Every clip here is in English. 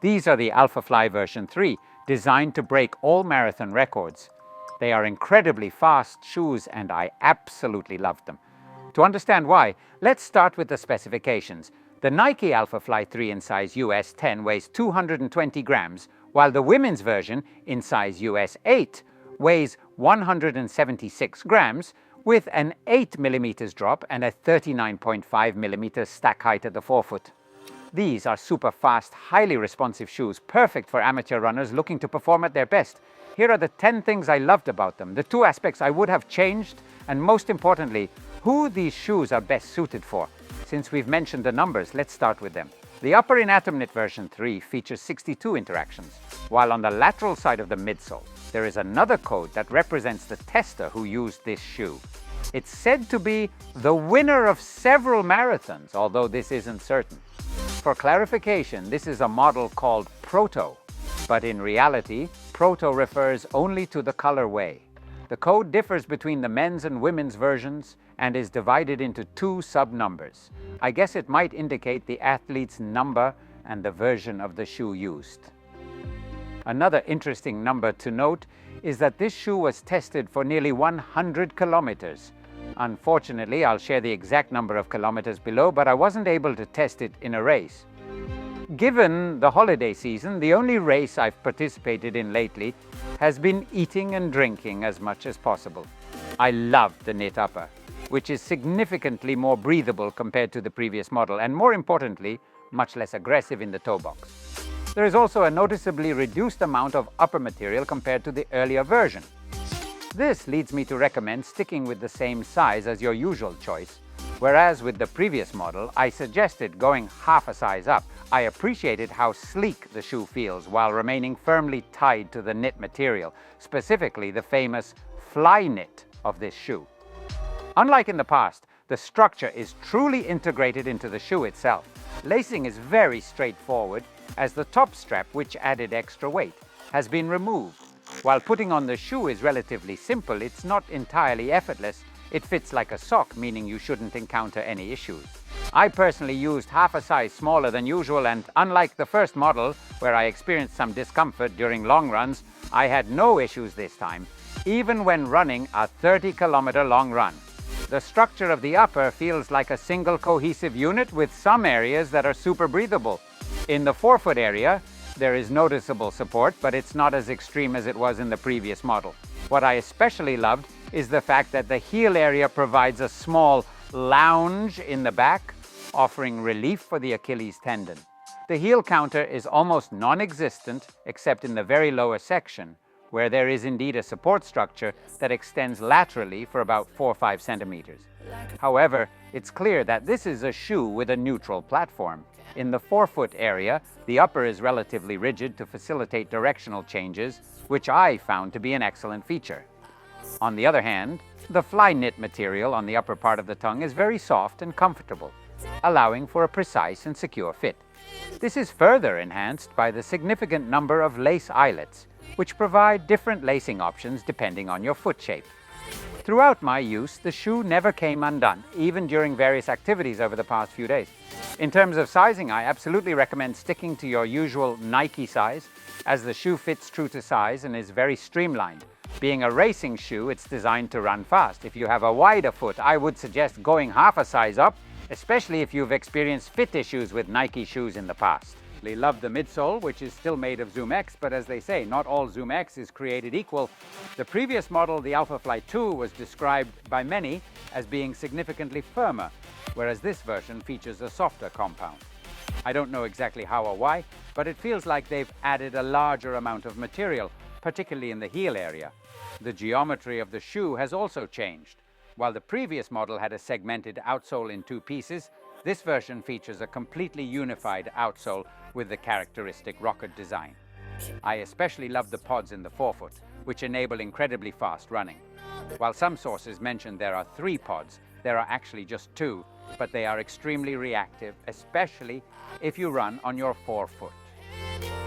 These are the Alphafly version 3, designed to break all marathon records. They are incredibly fast shoes and I absolutely love them. To understand why, let's start with the specifications. The Nike Alphafly 3 in size US 10 weighs 220 grams, while the women's version in size US 8 weighs 176 grams with an 8 mm drop and a 39.5 mm stack height at the forefoot. These are super fast, highly responsive shoes, perfect for amateur runners looking to perform at their best. Here are the 10 things I loved about them, the 2 aspects I would have changed, and most importantly, who these shoes are best suited for. Since we've mentioned the numbers, let's start with them. The upper in AtomKnit version 3 features 62 interactions, while on the lateral side of the midsole, there is another code that represents the tester who used this shoe. It's said to be the winner of several marathons, although this isn't certain. For clarification, this is a model called Proto, but in reality, Proto refers only to the colorway. The code differs between the men's and women's versions and is divided into 2 sub-numbers. I guess it might indicate the athlete's number and the version of the shoe used. Another interesting number to note is that this shoe was tested for nearly 100 kilometers. Unfortunately, I'll share the exact number of kilometers below, but I wasn't able to test it in a race. Given the holiday season, the only race I've participated in lately has been eating and drinking as much as possible. I love the knit upper, which is significantly more breathable compared to the previous model, and more importantly, much less aggressive in the toe box. There is also a noticeably reduced amount of upper material compared to the earlier version. This leads me to recommend sticking with the same size as your usual choice, whereas with the previous model, I suggested going half a size up. I appreciated how sleek the shoe feels while remaining firmly tied to the knit material, specifically the famous fly knit of this shoe. Unlike in the past, the structure is truly integrated into the shoe itself. Lacing is very straightforward, as the top strap, which added extra weight, has been removed. While putting on the shoe is relatively simple, it's not entirely effortless. It fits like a sock, meaning you shouldn't encounter any issues. I personally used half a size smaller than usual, and unlike the first model, where I experienced some discomfort during long runs, I had no issues this time, even when running a 30-kilometer long run. The structure of the upper feels like a single cohesive unit with some areas that are super breathable. In the forefoot area, there is noticeable support, but it's not as extreme as it was in the previous model. What I especially loved is the fact that the heel area provides a small lounge in the back, offering relief for the Achilles tendon. The heel counter is almost non-existent except in the very lower section, where there is indeed a support structure that extends laterally for about 4 or 5 centimeters. However, it's clear that this is a shoe with a neutral platform. In the forefoot area, the upper is relatively rigid to facilitate directional changes, which I found to be an excellent feature. On the other hand, the fly knit material on the upper part of the tongue is very soft and comfortable, allowing for a precise and secure fit. This is further enhanced by the significant number of lace eyelets, which provide different lacing options depending on your foot shape. Throughout my use, the shoe never came undone, even during various activities over the past few days. In terms of sizing, I absolutely recommend sticking to your usual Nike size, as the shoe fits true to size and is very streamlined. Being a racing shoe, it's designed to run fast. If you have a wider foot, I would suggest going half a size up, especially if you've experienced fit issues with Nike shoes in the past. They love the midsole, which is still made of ZoomX, but as they say, not all ZoomX is created equal. The previous model, the Alphafly 2, was described by many as being significantly firmer, whereas this version features a softer compound. I don't know exactly how or why, but it feels like they've added a larger amount of material, particularly in the heel area. The geometry of the shoe has also changed. While the previous model had a segmented outsole in 2 pieces, this version features a completely unified outsole with the characteristic rocket design. I especially love the pods in the forefoot, which enable incredibly fast running. While some sources mention there are 3 pods, there are actually just 2, but they are extremely reactive, especially if you run on your forefoot.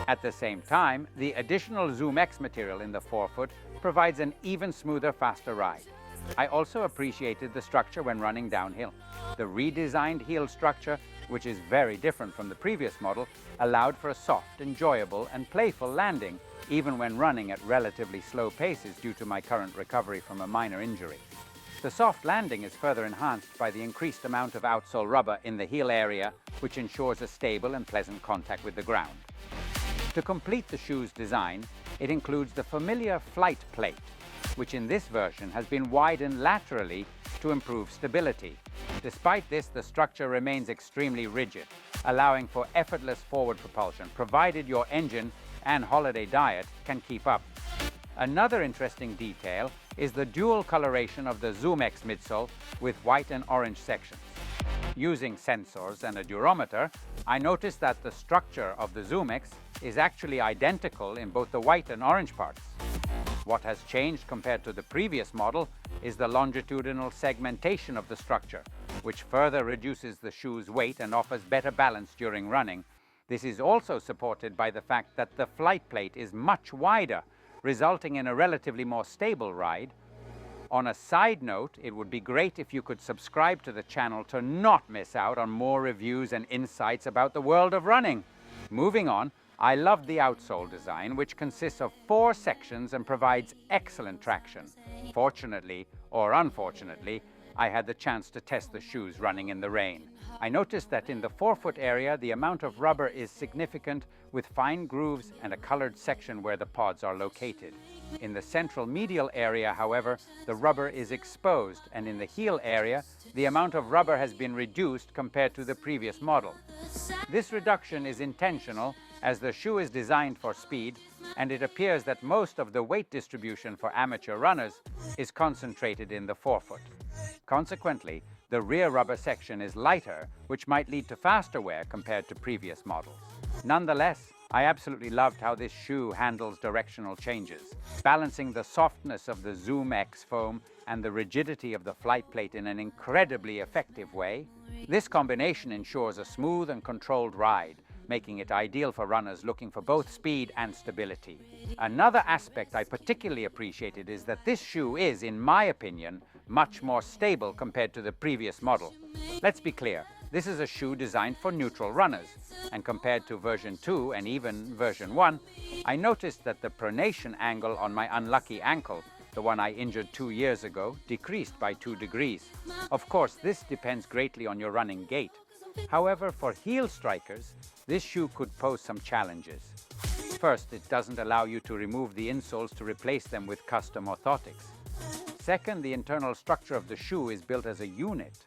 At the same time, the additional ZoomX material in the forefoot provides an even smoother, faster ride. I also appreciated the structure when running downhill. The redesigned heel structure which is very different from the previous model, allowed for a soft, enjoyable, and playful landing, even when running at relatively slow paces due to my current recovery from a minor injury. The soft landing is further enhanced by the increased amount of outsole rubber in the heel area, which ensures a stable and pleasant contact with the ground. To complete the shoe's design, it includes the familiar flight plate, which in this version has been widened laterally to improve stability. Despite this, the structure remains extremely rigid, allowing for effortless forward propulsion, provided your engine and holiday diet can keep up. Another interesting detail is the dual coloration of the ZoomX midsole with white and orange sections. Using sensors and a durometer, I noticed that the structure of the ZoomX is actually identical in both the white and orange parts. What has changed compared to the previous model is the longitudinal segmentation of the structure, which further reduces the shoe's weight and offers better balance during running. This is also supported by the fact that the flight plate is much wider, resulting in a relatively more stable ride. On a side note, it would be great if you could subscribe to the channel to not miss out on more reviews and insights about the world of running. Moving on, I love the outsole design, which consists of 4 sections and provides excellent traction. Fortunately, or unfortunately, I had the chance to test the shoes running in the rain. I noticed that in the forefoot area, the amount of rubber is significant, with fine grooves and a colored section where the pods are located. In the central medial area, however, the rubber is exposed, and in the heel area, the amount of rubber has been reduced compared to the previous model. This reduction is intentional, as the shoe is designed for speed, and it appears that most of the weight distribution for amateur runners is concentrated in the forefoot. Consequently, the rear rubber section is lighter, which might lead to faster wear compared to previous models. Nonetheless, I absolutely loved how this shoe handles directional changes, balancing the softness of the ZoomX foam and the rigidity of the flight plate in an incredibly effective way. This combination ensures a smooth and controlled ride, making it ideal for runners looking for both speed and stability. Another aspect I particularly appreciated is that this shoe is, in my opinion, much more stable compared to the previous model. Let's be clear, this is a shoe designed for neutral runners, and compared to version 2 and even version 1, I noticed that the pronation angle on my unlucky ankle, the one I injured 2 years ago, decreased by 2 degrees. Of course, this depends greatly on your running gait. However, for heel strikers, this shoe could pose some challenges. First, it doesn't allow you to remove the insoles to replace them with custom orthotics. Second, the internal structure of the shoe is built as a unit.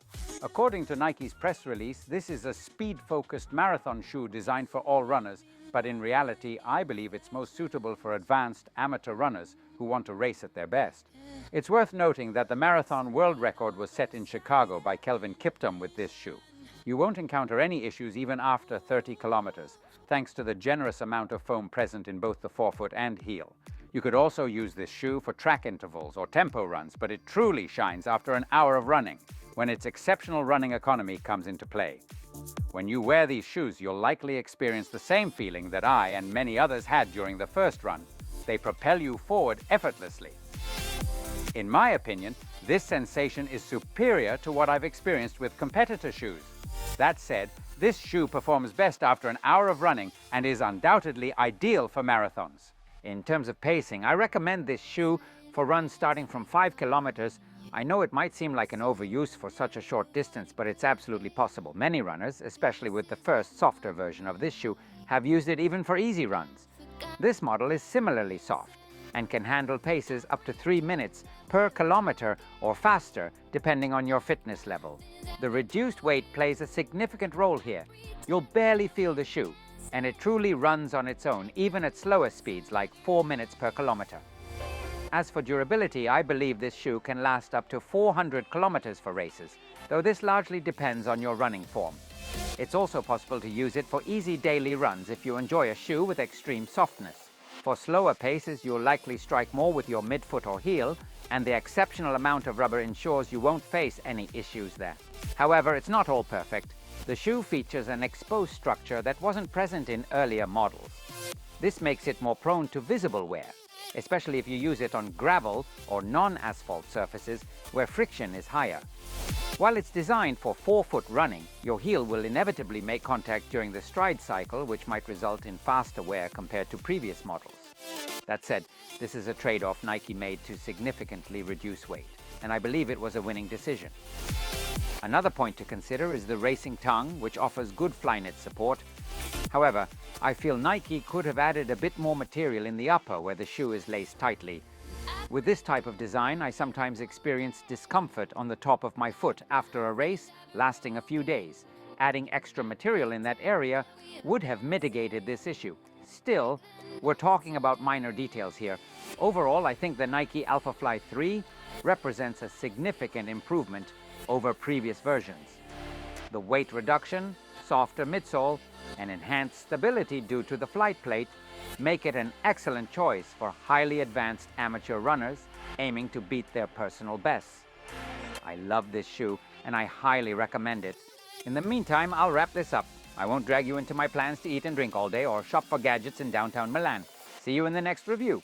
According to Nike's press release, this is a speed-focused marathon shoe designed for all runners, but in reality, I believe it's most suitable for advanced amateur runners who want to race at their best. It's worth noting that the marathon world record was set in Chicago by Kelvin Kiptum with this shoe. You won't encounter any issues even after 30 kilometers, thanks to the generous amount of foam present in both the forefoot and heel. You could also use this shoe for track intervals or tempo runs, but it truly shines after an hour of running, when its exceptional running economy comes into play. When you wear these shoes, you'll likely experience the same feeling that I and many others had during the first run. They propel you forward effortlessly. In my opinion, this sensation is superior to what I've experienced with competitor shoes. That said, this shoe performs best after an hour of running and is undoubtedly ideal for marathons. In terms of pacing, I recommend this shoe for runs starting from 5 kilometers. I know it might seem like an overuse for such a short distance, but it's absolutely possible. Many runners, especially with the first softer version of this shoe, have used it even for easy runs. This model is similarly soft and can handle paces up to 3 minutes per kilometer or faster, depending on your fitness level. The reduced weight plays a significant role here. You'll barely feel the shoe, and it truly runs on its own, even at slower speeds like 4 minutes per kilometer. As for durability, I believe this shoe can last up to 400 kilometers for races, though this largely depends on your running form. It's also possible to use it for easy daily runs if you enjoy a shoe with extreme softness. For slower paces, you'll likely strike more with your midfoot or heel, and the exceptional amount of rubber ensures you won't face any issues there. However, it's not all perfect. The shoe features an exposed structure that wasn't present in earlier models. This makes it more prone to visible wear. especially if you use it on gravel or non-asphalt surfaces where friction is higher. While it's designed for forefoot running, your heel will inevitably make contact during the stride cycle, which might result in faster wear compared to previous models. That said, this is a trade-off Nike made to significantly reduce weight, and I believe it was a winning decision. Another point to consider is the racing tongue, which offers good Flyknit support. However, I feel Nike could have added a bit more material in the upper where the shoe is laced tightly. With this type of design, I sometimes experience discomfort on the top of my foot after a race lasting a few days. Adding extra material in that area would have mitigated this issue. Still, we're talking about minor details here. Overall, I think the Nike Alphafly 3 represents a significant improvement over previous versions. The weight reduction, softer midsole, and enhanced stability due to the flight plate make it an excellent choice for highly advanced amateur runners aiming to beat their personal bests. I love this shoe and I highly recommend it. In the meantime, I'll wrap this up. I won't drag you into my plans to eat and drink all day or shop for gadgets in downtown Milan. See you in the next review.